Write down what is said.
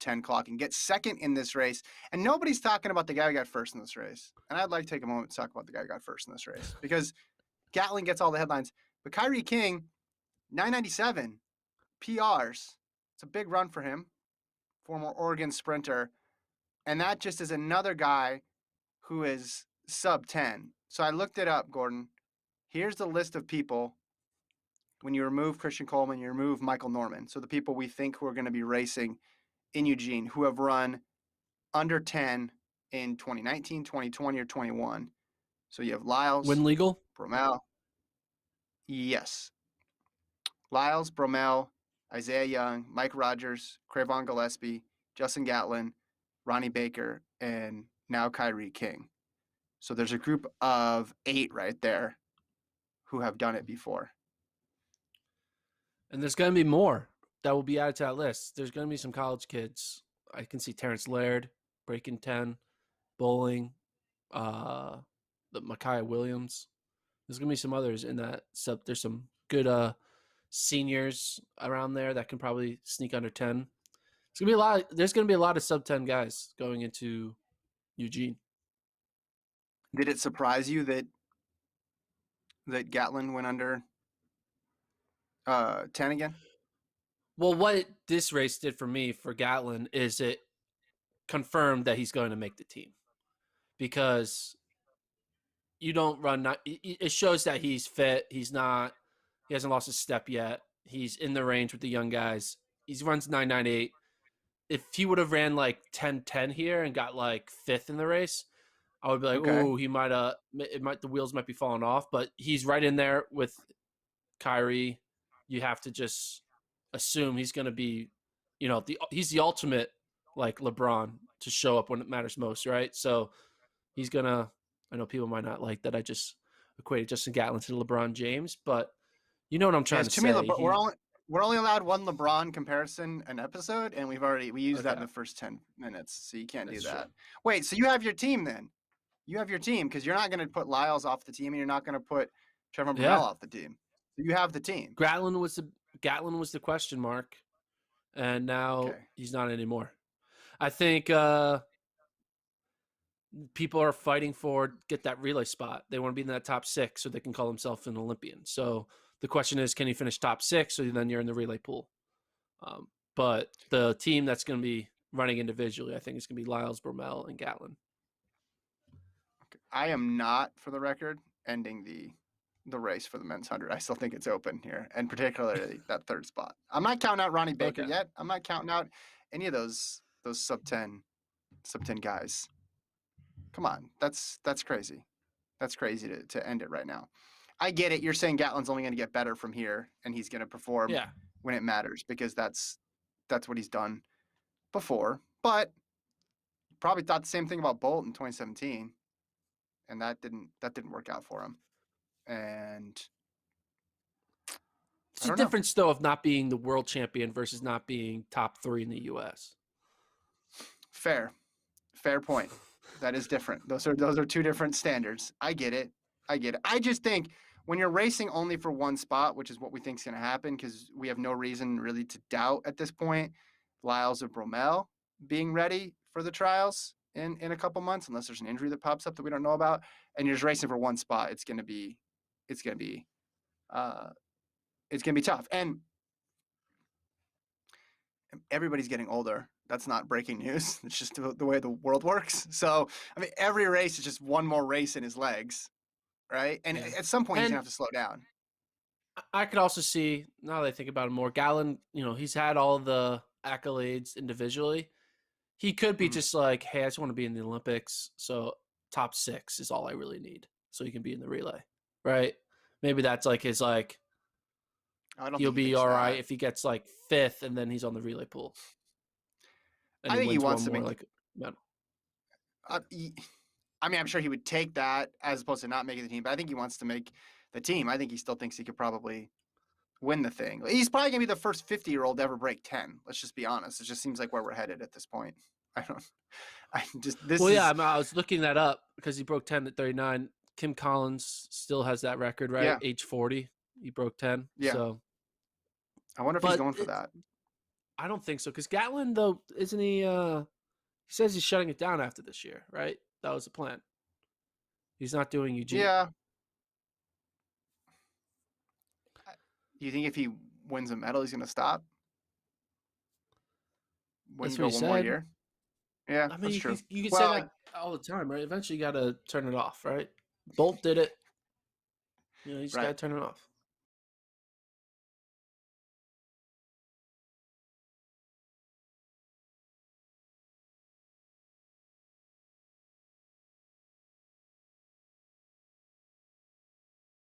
10 clock and get second in this race. And nobody's talking about the guy who got first in this race. And I'd like to take a moment to talk about the guy who got first in this race because Gatlin gets all the headlines. But Kyrie King, 997 PRs. It's a big run for him, former Oregon sprinter. And that just is another guy who is sub 10. So I looked it up, Gordon. Here's the list of people. When you remove Christian Coleman, you remove Michael Norman. So the people we think who are going to be racing in Eugene who have run under 10 in 2019, 2020, or 21. So you have Lyles. Win legal? Bromell. Yes. Lyles, Bromell, Isaiah Young, Mike Rogers, Cravon Gillespie, Justin Gatlin, Ronnie Baker, and now Kyrie King. So there's a group of 8 right there who have done it before. And there's going to be more that will be added to that list. There's going to be some college kids. I can see Terrence Laird breaking 10, bowling, the Micaiah Williams. There's going to be some others in that sub. There's some good seniors around there that can probably sneak under 10. It's going to be a lot. There's going to be a lot of sub 10 guys going into Eugene. Did it surprise you that Gatlin went under 10 again? Well, what this race did for me, for Gatlin, is it confirmed that he's going to make the team. Because you don't run – it shows that he's fit. He hasn't lost his step yet. He's in the range with the young guys. He runs 9.98. If he would have ran like 10.10 here and got like 5th in the race, I would be like, okay. Oh, he might the wheels might be falling off. But he's right in there with Kyrie. You have to just assume he's going to be, he's the ultimate like LeBron to show up when it matters most, right? So he's going to, I know people might not like that I just equated Justin Gatlin to LeBron James, but you know what I'm trying to say. We're only allowed one LeBron comparison an episode, and we used that in the first 10 minutes, so you can't do that. True. Wait, so you have your team then? You have your team because you're not going to put Lyles off the team, and you're not going to put Trevor Bromell off the team. So you have the team. Gatlin was the question mark, and now he's not anymore. I think people are fighting get that relay spot. They want to be in that top 6 so they can call themselves an Olympian. So the question is, can you finish top 6? So then you're in the relay pool. But the team that's going to be running individually, I think it's going to be Lyles, Bromell, and Gatlin. Okay. I am not, for the record, ending the race for the men's 100. I still think it's open here, and particularly that 3rd spot. I'm not counting out Ronnie Baker yet. I'm not counting out any of those sub 10 guys. Come on, that's crazy. That's crazy to end it right now. I get it. You're saying Gatlin's only going to get better from here, and he's going to perform when it matters because that's what he's done before. But probably thought the same thing about Bolt in 2017, and that didn't work out for him. And it's a difference, though, of not being the world champion versus not being top 3 in the U.S. Fair point. That is different. Those are 2 different standards. I get it. I just think when you're racing only for one spot, which is what we think is going to happen, because we have no reason really to doubt at this point Lyles or Bromell being ready for the trials in a couple months, unless there's an injury that pops up that we don't know about, and you're just racing for one spot, it's going to be tough. And everybody's getting older. That's not breaking news. It's just the way the world works. So, I mean, every race is just one more race in his legs, right? And at some point, he's going to have to slow down. I could also see, now that I think about it more, Gatlin, he's had all the accolades individually. He could be just like, hey, I just want to be in the Olympics, so top 6 is all I really need, so he can be in the relay, right? Maybe that's like his he'll be all right if he gets like 5th and then he's on the relay pool. And I think he wants to make I mean, I'm sure he would take that as opposed to not making the team, but I think he wants to make the team. I think he still thinks he could probably win the thing. He's probably going to be the first 50-year-old to ever break 10. Let's just be honest. It just seems like where we're headed at this point. I was looking that up because he broke 10 at 39. Kim Collins still has that record, right? Yeah. Age 40, he broke 10. Yeah. So I wonder if he's going for that. I don't think so. Because Gatlin, though, isn't he? He says he's shutting it down after this year, right? That was the plan. He's not doing Eugene. Yeah. Do you think if he wins a medal, he's going to stop? Wouldn't That's go what he one more said. year? Yeah, I mean, that's true. you could say Well, that all the time, right? Eventually, you got to turn it off, right? Bolt did it. You know, you just got to right. turn it off.